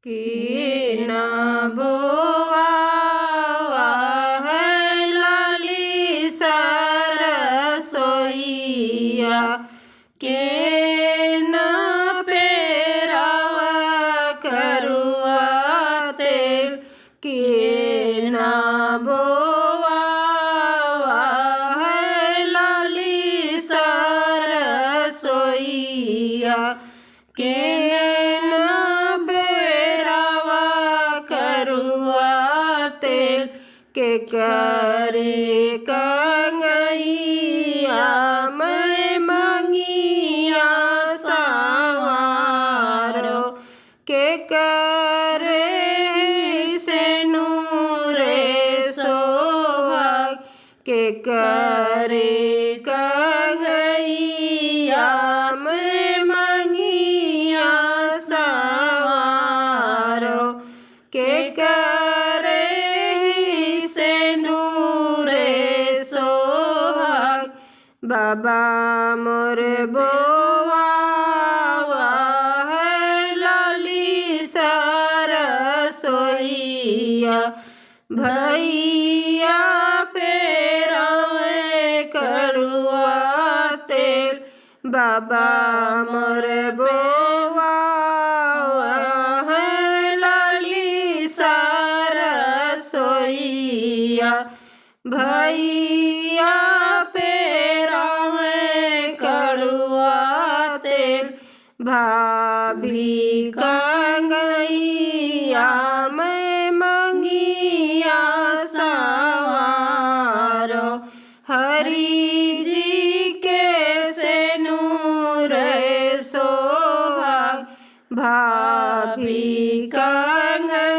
के न बोआवा है लाली सरसोईया के न पेरावा करुआ तेल के न बोआवा है लाली सरसोईया के के करे कंगैया मैं मंगिया सवारो के करे से नूरे सोहाग के करे कंगैया मैं मंगिया सवारो के करे बाबा मोर बोआवा है लाली सरसोईया भैया पेरावे करुआ तेल बाबा मोर बोआवा है लाली सरसोईया भैया भाभी कंगैया मैं मंगिया सवारो हरि जी के से नूर सोहाग भाभी कंगैया